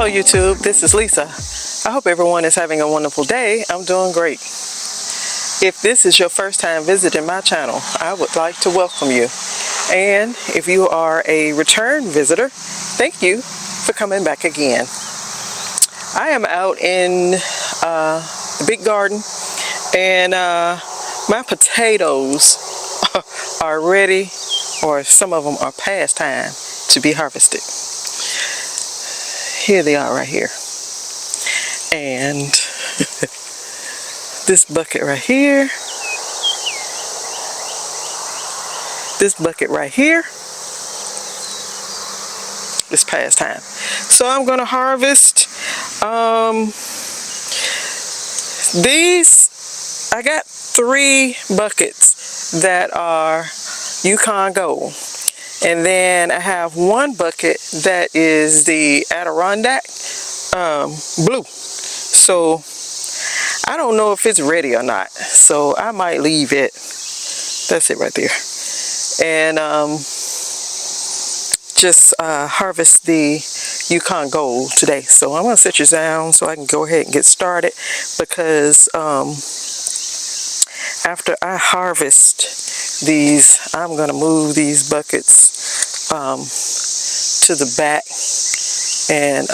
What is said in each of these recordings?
Hello YouTube, this is Lisa. I hope everyone is having a wonderful day. I'm doing great. If this is your first time visiting my channel, I would like to welcome you. And if you are a return visitor, thank you for coming back again. I am out in the big garden, and my potatoes are ready, or some of them are past time to be harvested. Here they are right here. And this bucket right here, this bucket right here, it's past time. So I'm gonna harvest these. I got 3 buckets that are Yukon Gold. And then I have 1 bucket that is the Adirondack blue. So I don't know if it's ready or not. So I might leave it. That's it right there. And just harvest the Yukon Gold today. So I'm going to set you down so I can go ahead and get started, because after I harvest these, I'm going to move these buckets to the back and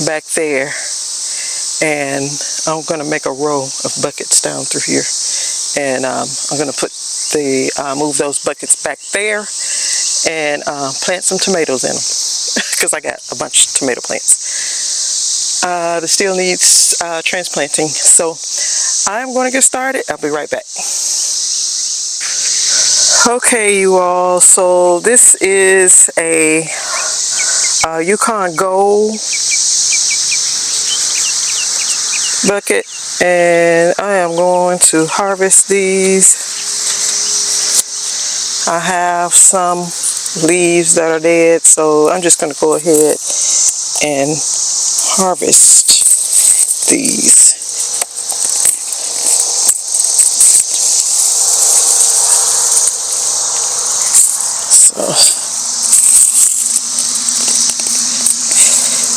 back there, and I'm going to make a row of buckets down through here, and I'm going to put the move those buckets back there and plant some tomatoes in them because I got a bunch of tomato plants. It still needs transplanting, so I'm going to get started. I'll be right back. Okay, you all, so this is a Yukon Gold bucket, and I am going to harvest these. I have some leaves that are dead, so I'm just going to go ahead and harvest these.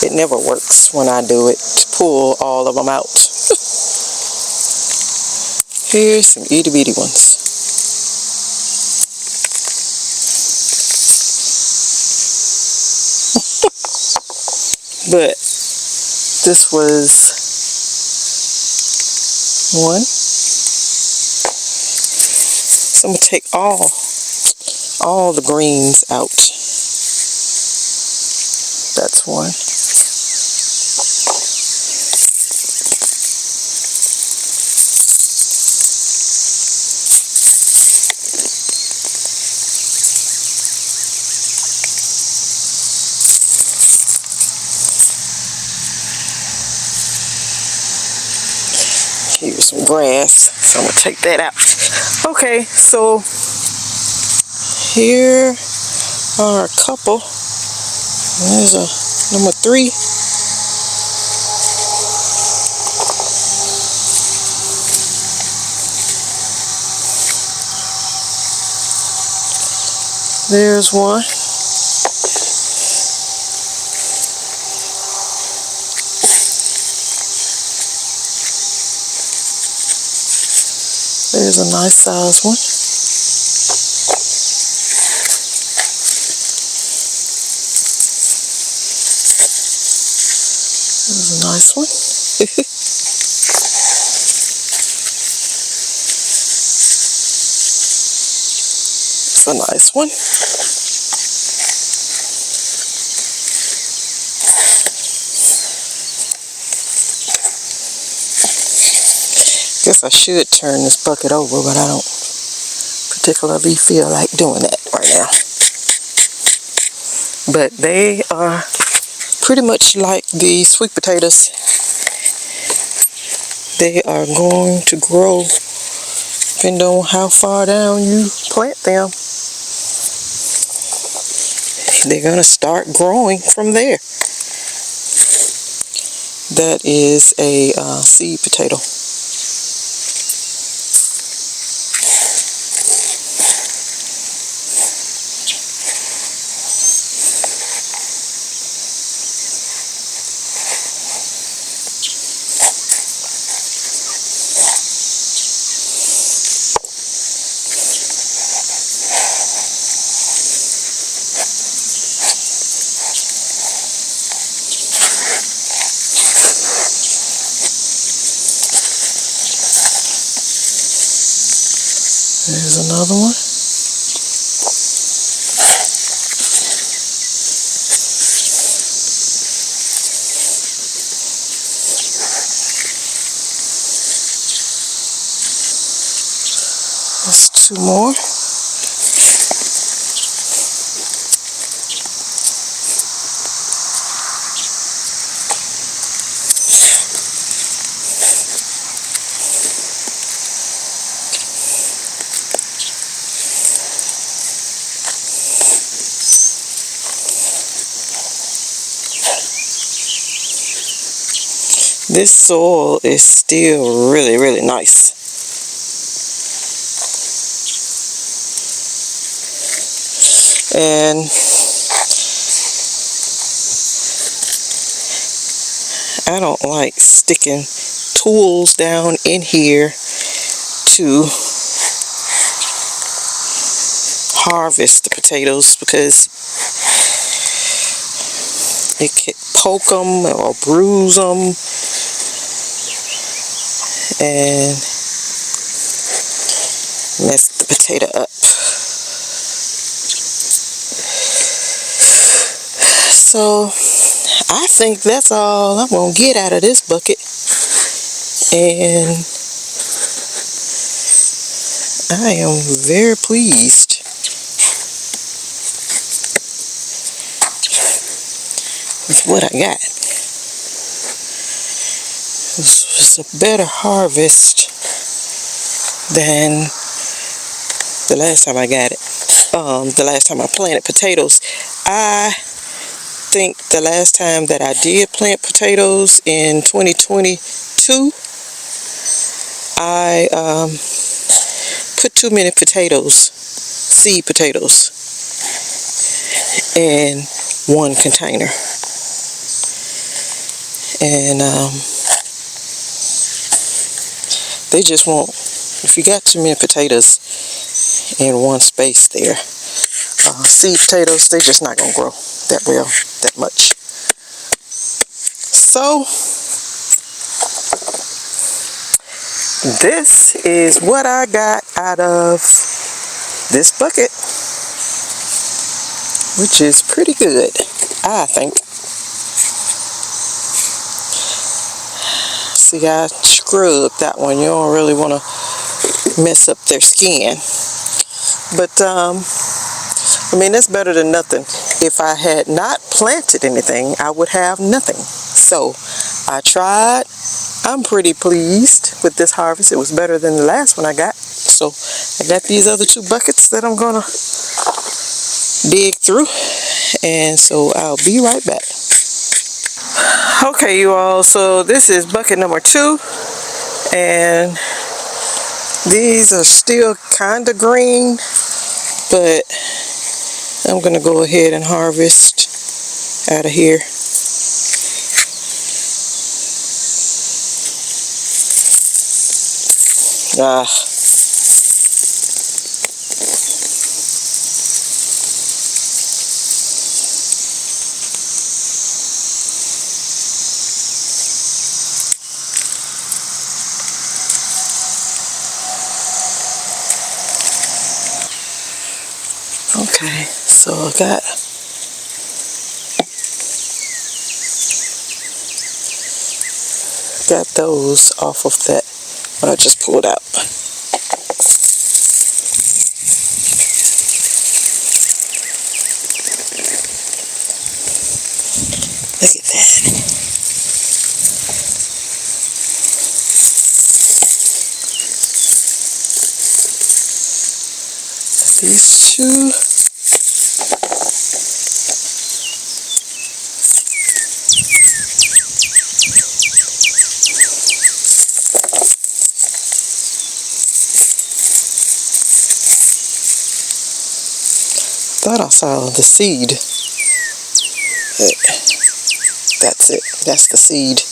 It never works when I do it to pull all of them out. Here's some itty bitty ones. But this was one. So I'm gonna take all the greens out. That's one. Here's some grass, so I'm gonna take that out. Okay, so here are a couple. There's a number 3. There's one. There's a nice size one. There's a nice one. It's a nice one. Guess I should turn this bucket over, but I don't particularly feel like doing that right now. But they are pretty much like the sweet potatoes. They are going to grow depending on how far down you plant them. They're going to start growing from there. That is a seed potato. There's another one. That's two more. This soil is still really, really nice. And I don't like sticking tools down in here to harvest the potatoes because it can poke them or bruise them and mess the potato up. So I think that's all I'm going to get out of this bucket, and I am very pleased with what I got. This was a better harvest than the last time I got it. The last time I planted potatoes. I think the last time that I did plant potatoes in 2022, I put too many potatoes, seed potatoes, in one container. And they just won't, if you got too many potatoes in one space there, seed potatoes, they're just not going to grow that well, that much. So this is what I got out of this bucket, which is pretty good, I think. See, I scrubbed that one. You don't really want to mess up their skin, but I mean, that's better than nothing. If I had not planted anything, I would have nothing. So I tried. I'm pretty pleased with this harvest. It was better than the last one I got. So I got these other two buckets that I'm gonna dig through, and so I'll be right back. Okay, you all, so this is bucket number 2, and these are still kind of green, but I'm gonna go ahead and harvest out of here. Okay, so I got those off of that what I just pulled out. Look at that. These two. Thought I saw the seed. That's it. That's the seed.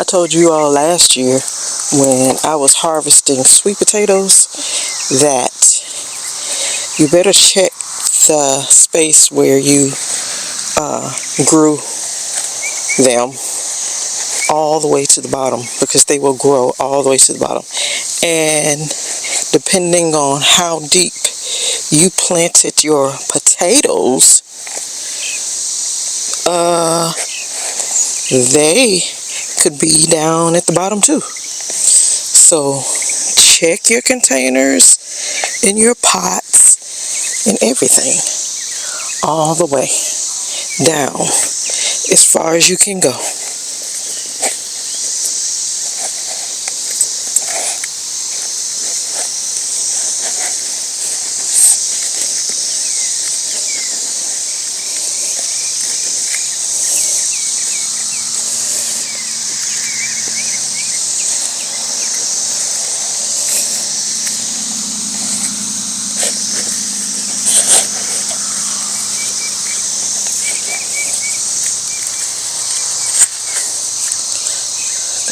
I told you all last year when I was harvesting sweet potatoes that you better check the space where you grew them all the way to the bottom, because they will grow all the way to the bottom. And depending on how deep you planted your potatoes, they could be down at the bottom too. So check your containers and your pots and everything all the way down as far as you can go.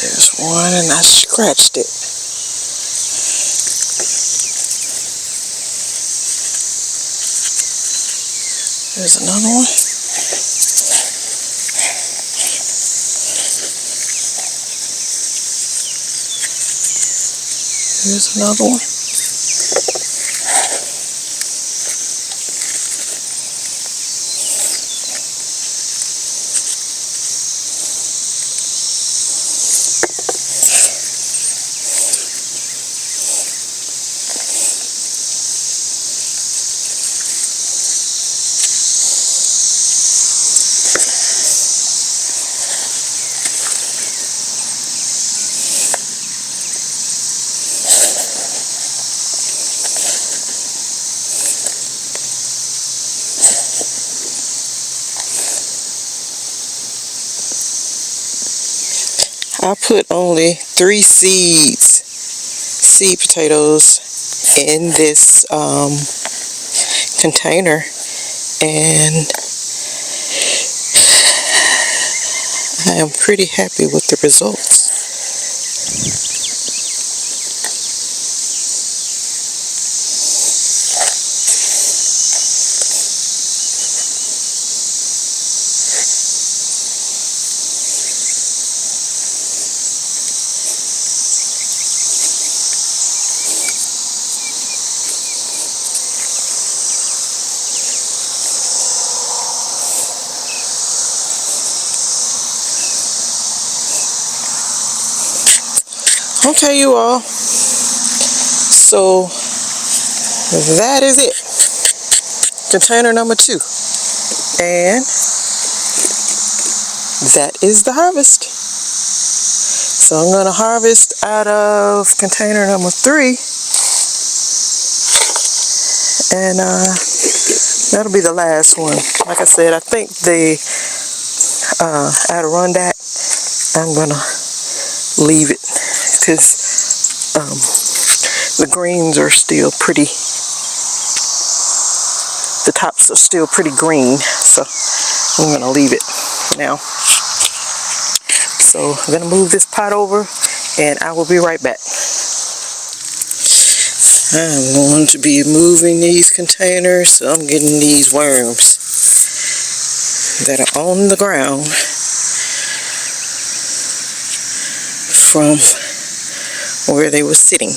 There's one and I scratched it. There's another one. Here's another one. I put only 3 seed potatoes in this container, and I am pretty happy with the results. Okay, you all, so that is it, container number 2, and that is the harvest. So I'm going to harvest out of container number 3, and that'll be the last one. Like I said, I think the Adirondack, I'm going to leave it, because the greens are still pretty, the tops are still pretty green, so I'm going to leave it for now. So I'm going to move this pot over and I will be right back. I'm going to be moving these containers, so I'm getting these worms that are on the ground from where they were sitting.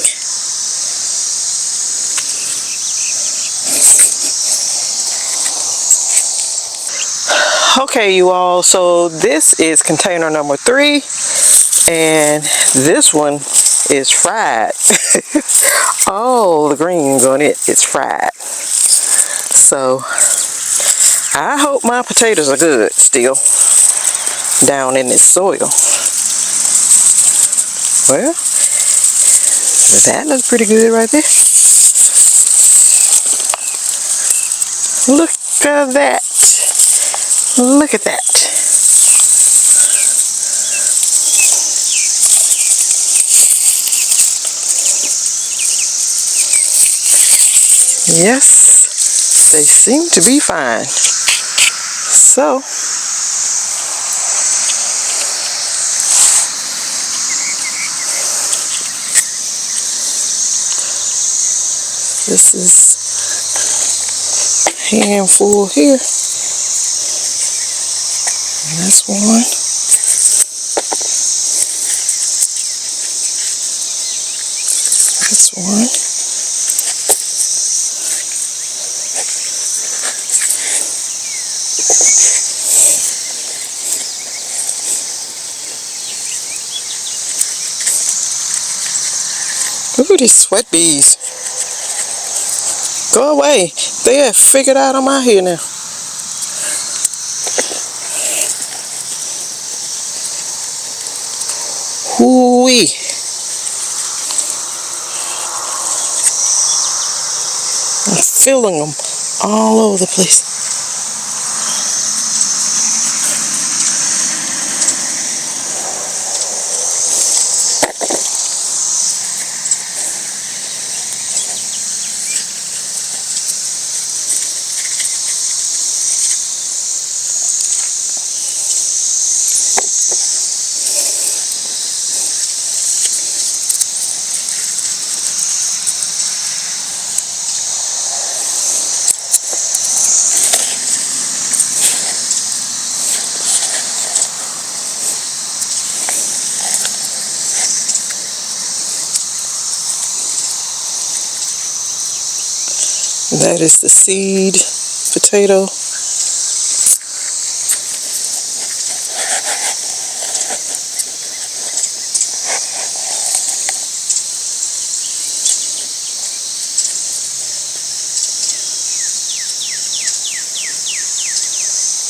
Okay, you all, so this is container number 3, and this one is fried. All the greens on it is fried. So I hope my potatoes are good still down in this soil. Well, that looks pretty good right there. Look at that. Look at that. Yes, they seem to be fine. So This is a handful here. And that's one. That's one. Ooh, these sweat bees. Go away. They have figured out I'm out here now. Hoo-wee. I'm feeling them all over the place. That is the seed potato.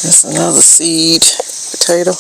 That's another seed potato.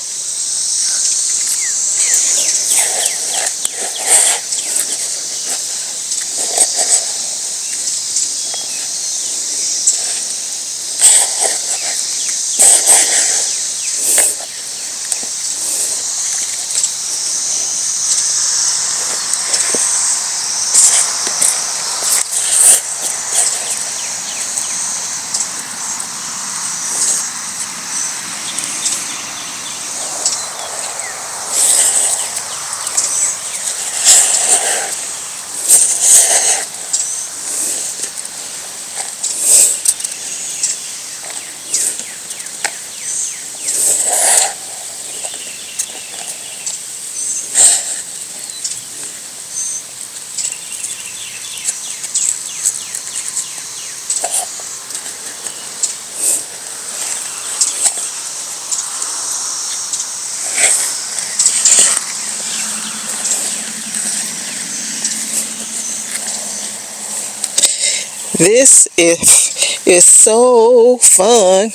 This is so fun.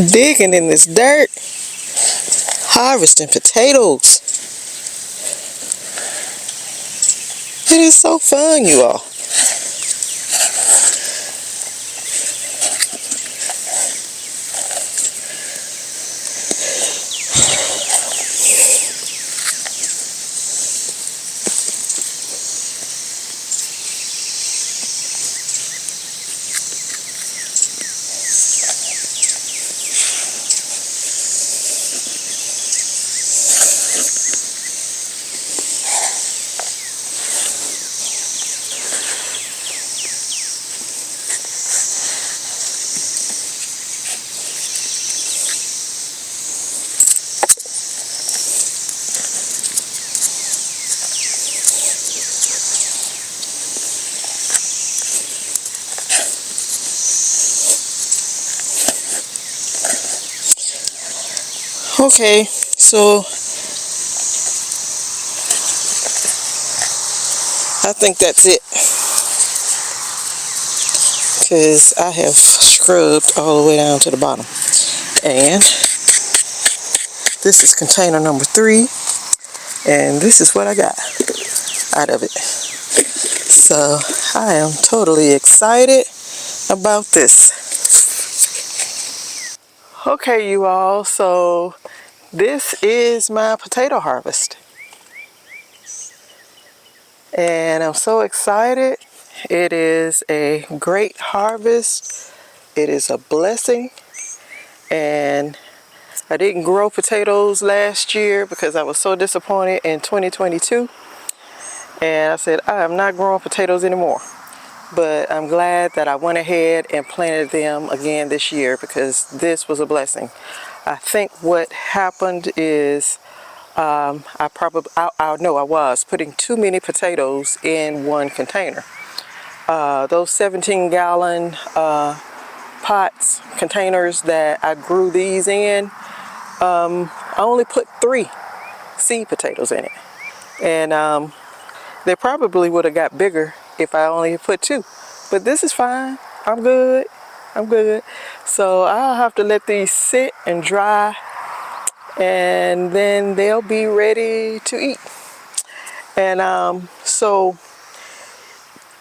Digging in this dirt, harvesting potatoes. It is so fun, you all. Okay, so I think that's it, because I have scrubbed all the way down to the bottom. And this is container number 3, and this is what I got out of it. So I am totally excited about this. Okay, you all, so this is my potato harvest. And I'm so excited. It is a great harvest. It is a blessing. And I didn't grow potatoes last year because I was so disappointed in 2022. And I said, I am not growing potatoes anymore. But I'm glad that I went ahead and planted them again this year, because this was a blessing. I think what happened is I was putting too many potatoes in one container. Those 17-gallon pots, containers that I grew these in, I only put 3 seed potatoes in it. And they probably would have got bigger if I only put 2. But this is fine. I'm good. I'm good. So I'll have to let these sit and dry, and then they'll be ready to eat. And so,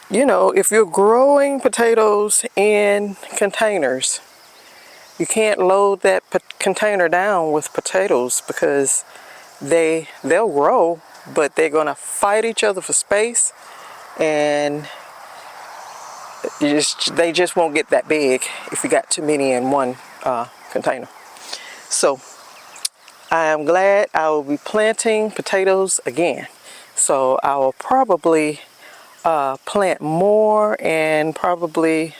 you know, if you're growing potatoes in containers, you can't load that container down with potatoes, because they'll grow, but they're gonna fight each other for space, and they just won't get that big if you got too many in one container. So I am glad I will be planting potatoes again. So I will probably plant more, and probably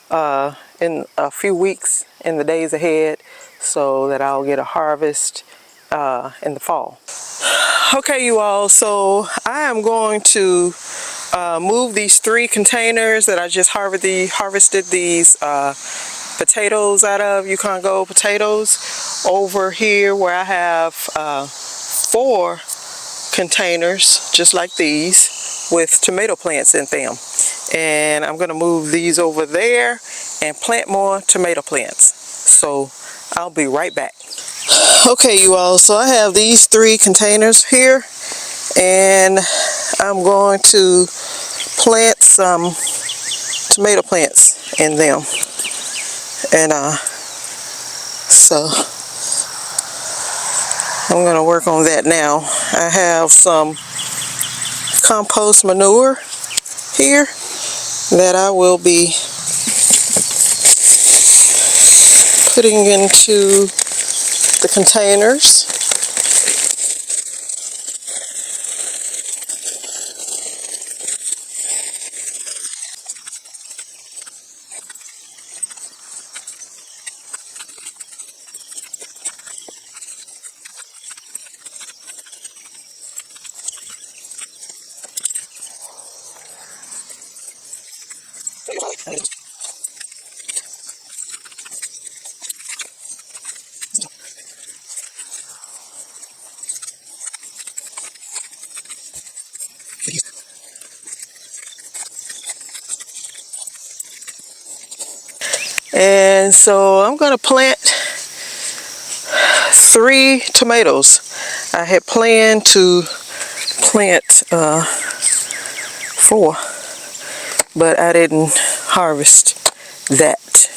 in a few weeks, in the days ahead, so that I'll get a harvest in the fall. Okay, you all, so I am going to move these 3 containers that I just harvested these potatoes out of, Yukon Gold Potatoes, over here where I have 4 containers just like these with tomato plants in them. And I'm going to move these over there and plant more tomato plants. So I'll be right back. Okay, you all, so I have these 3 containers here, and I'm going to plant some tomato plants in them. And so I'm going to work on that now. I have some compost manure here that I will be putting into the containers. And so I'm going to plant 3 tomatoes. I had planned to plant 4, but I didn't harvest that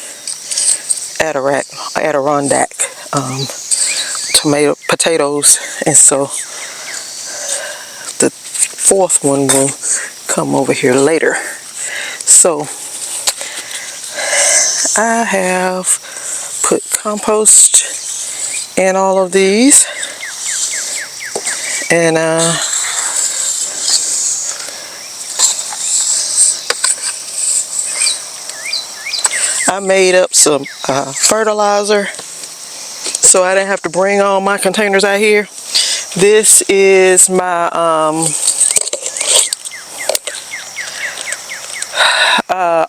Adirondack potatoes, and so the 4th one will come over here later. So I have put compost in all of these, and I made up some fertilizer, so I didn't have to bring all my containers out here. This is my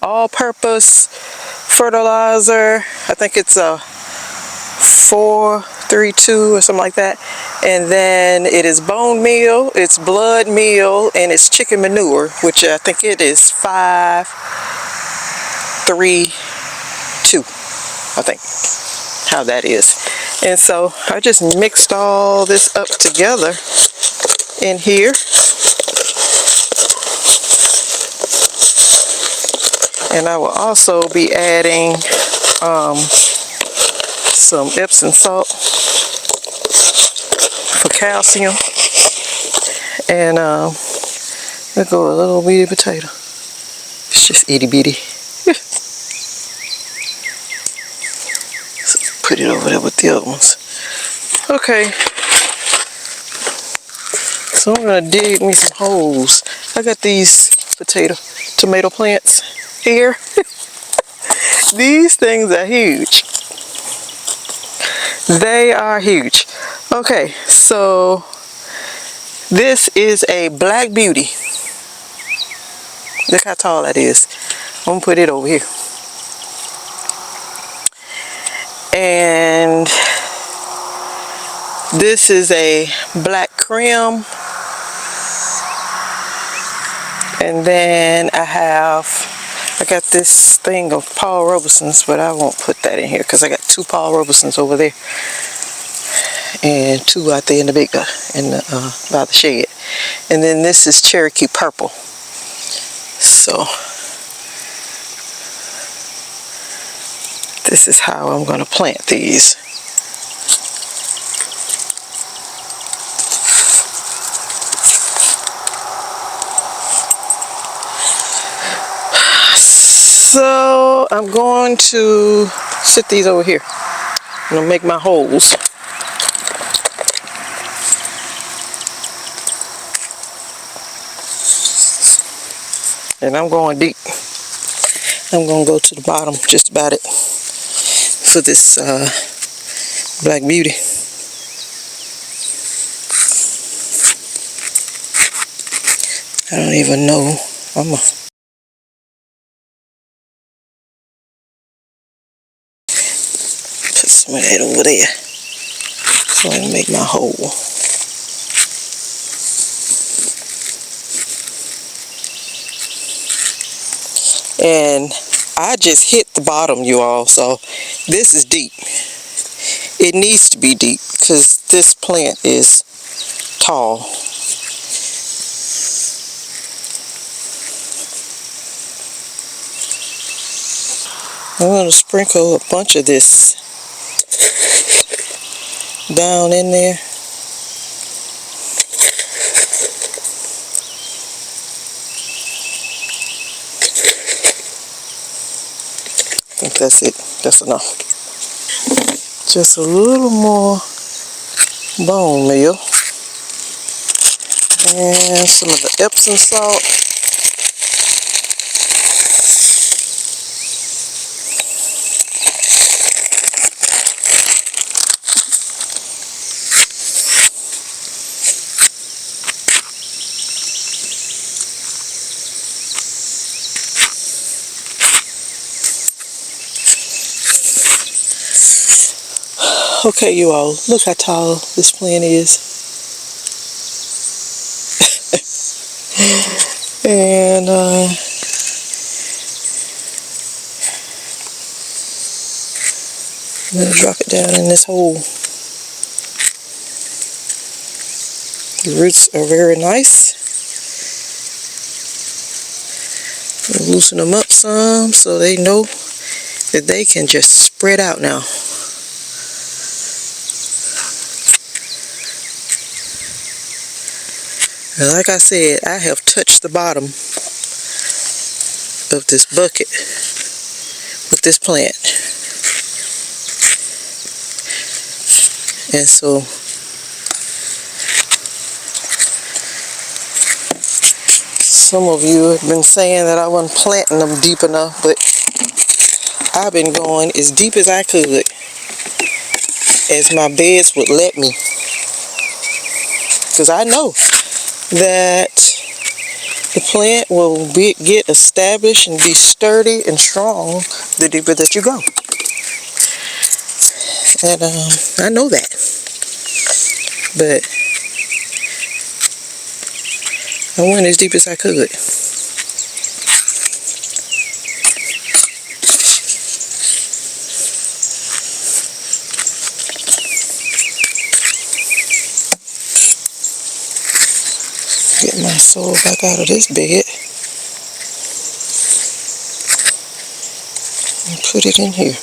all-purpose fertilizer. I think it's a 432 or something like that. And then it is bone meal, it's blood meal, and it's chicken manure, which I think it is 532, I think, how that is. And so I just mixed all this up together in here. And I will also be adding some Epsom salt for calcium. And we'll go a little bitty potato. It's just itty bitty. So put it over there with the other ones. Okay. So I'm going to dig me some holes. I got these tomato plants here. These things are huge. They are huge. Okay, so this is a black beauty. Look how tall that is. I'm gonna put it over here. And this is a black creme. And then I got this thing of Paul Robeson's, but I won't put that in here because I got 2 Paul Robeson's over there. And 2 out there in the big, by the shed. And then this is Cherokee Purple. So, this is how I'm going to plant these. So I'm going to sit these over here. I'm going to make my holes. And I'm going deep. I'm going to go to the bottom just about it for this Black Beauty. I don't even know. I'm going to put some of that over there so I can make my hole. And I just hit the bottom, you all, so this is deep. It needs to be deep because this plant is tall. I'm going to sprinkle a bunch of this down in there. I think that's it. That's enough. Just a little more bone meal. And some of the Epsom salt. Okay, you all, look how tall this plant is. And I'm going to drop it down in this hole. The roots are very nice. Loosen them up some so they know that they can just spread out now. And like I said, I have touched the bottom of this bucket with this plant. And so some of you have been saying that I wasn't planting them deep enough, but I've been going as deep as I could, as my beds would let me. Because I know that the plant will get established and be sturdy and strong the deeper that you go. And I know that. But I went as deep as I could. Get my soil back out of this bed and put it in here.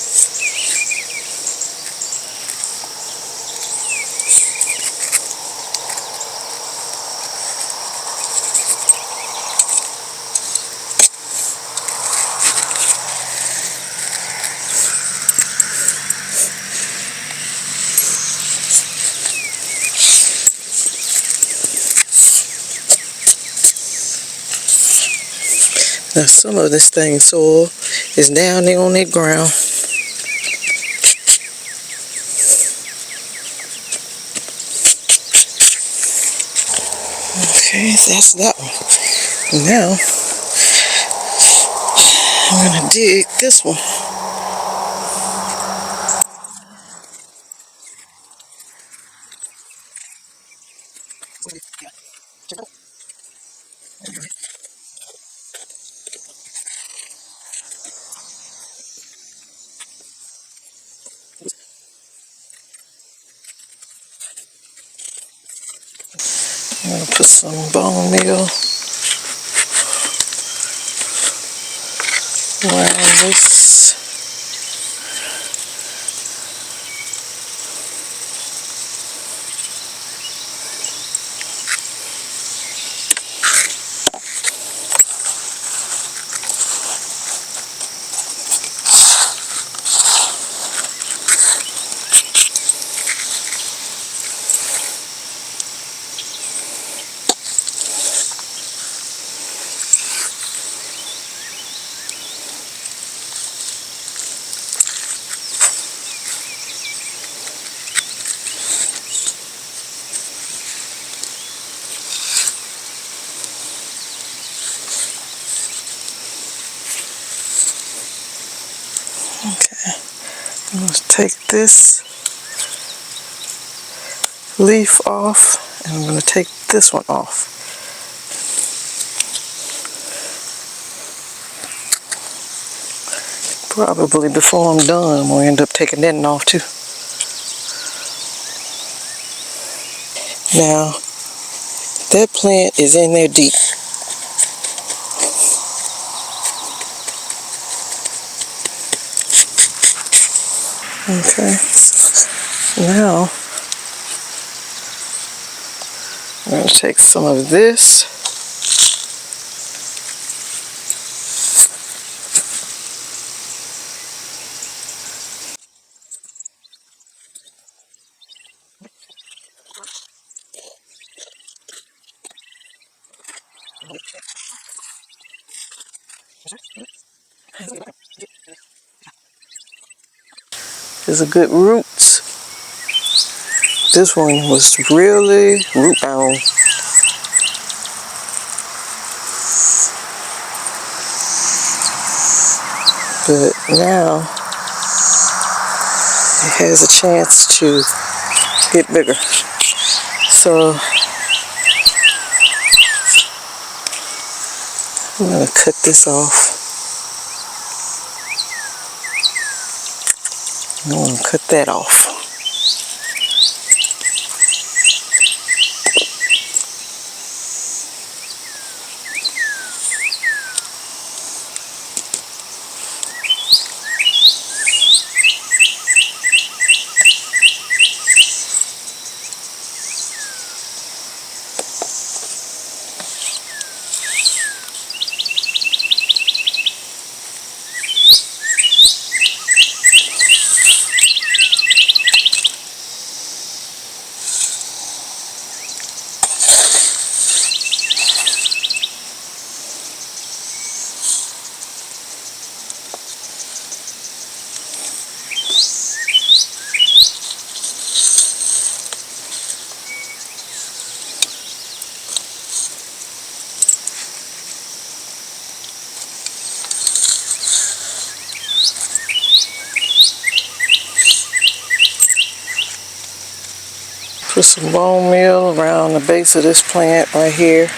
Now some of this thing soil is down there on that ground. Okay, so that's that one. Now I'm gonna dig this one. I'm gonna put some bone meal around this. Okay, I'm going to take this leaf off and I'm going to take this one off. Probably before I'm done, I'm going to end up taking that one off too. Now, that plant is in there deep. Okay, now I'm going to take some of this. There's a good roots. This one was really root bound. But now it has a chance to get bigger. So I'm going to cut this off. I'm going to cut that off. Put some bone meal around the base of this plant right here.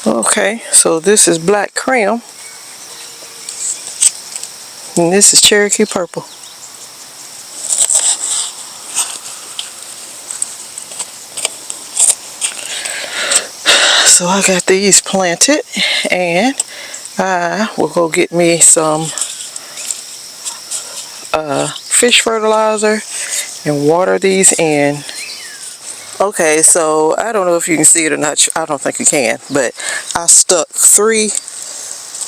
Okay, so this is black crayon, and this is Cherokee purple. So I got these planted, and I will go get me some fish fertilizer and water these in. Okay, so I don't know if you can see it or not. I don't think you can, but I stuck 3,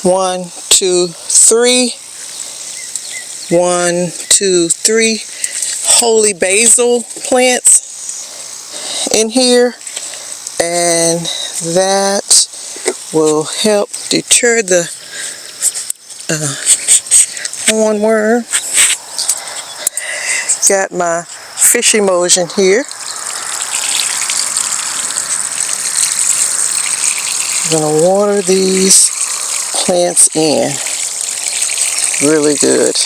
1, 2, 3, 1, 2, 3 holy basil plants in here, and that will help deter the hornworm. Got my fish emulsion here. I'm gonna water these plants in really good.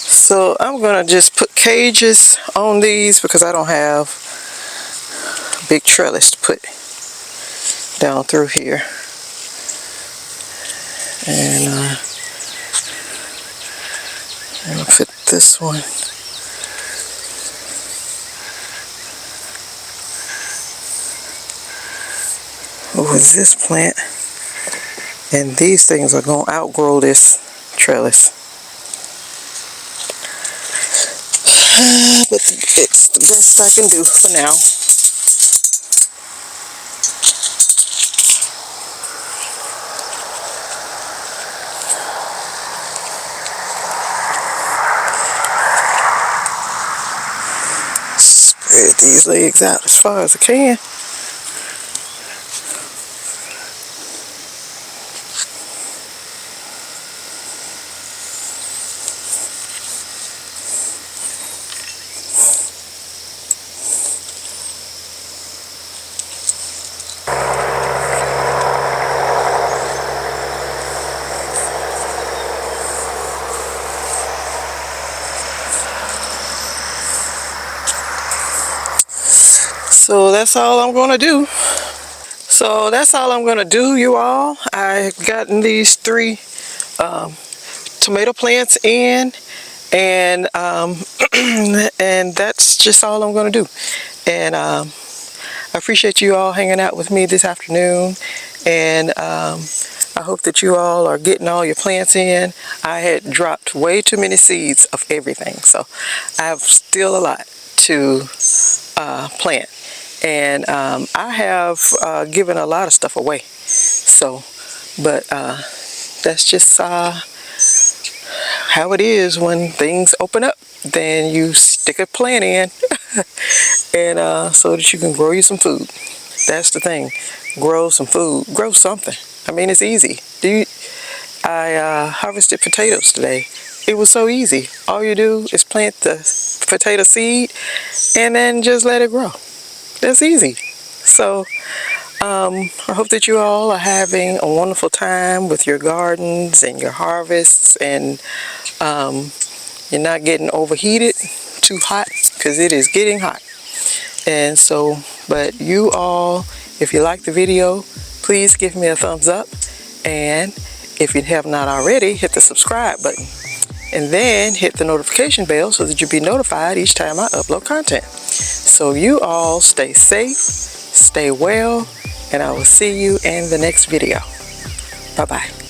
So I'm going to just put cages on these because I don't have a big trellis to put down through here. And I'm going to put this one. With this plant. And these things are going to outgrow this trellis. But it's the best I can do for now. Spread these legs out as far as I can. So that's all I'm going to do. You all. I've gotten these 3 tomato plants in, and and that's just all I'm going to do. And I appreciate you all hanging out with me this afternoon, and I hope that you all are getting all your plants in. I had dropped way too many seeds of everything, so I have still a lot to plant. And I have given a lot of stuff away. So, but that's just how it is when things open up. Then you stick a plant in, and so that you can grow you some food. That's the thing. Grow some food. Grow something. I mean, it's easy. I harvested potatoes today. It was so easy. All you do is plant the potato seed and then just let it grow. That's easy. So I hope that you all are having a wonderful time with your gardens and your harvests, and you're not getting overheated, too hot, because it is getting hot. And so, but you all, if you like the video, please give me a thumbs up, and if you have not already, hit the subscribe button, and then hit the notification bell so that you'll be notified each time I upload content. So you all stay safe, stay well, and I will see you in the next video. Bye-bye.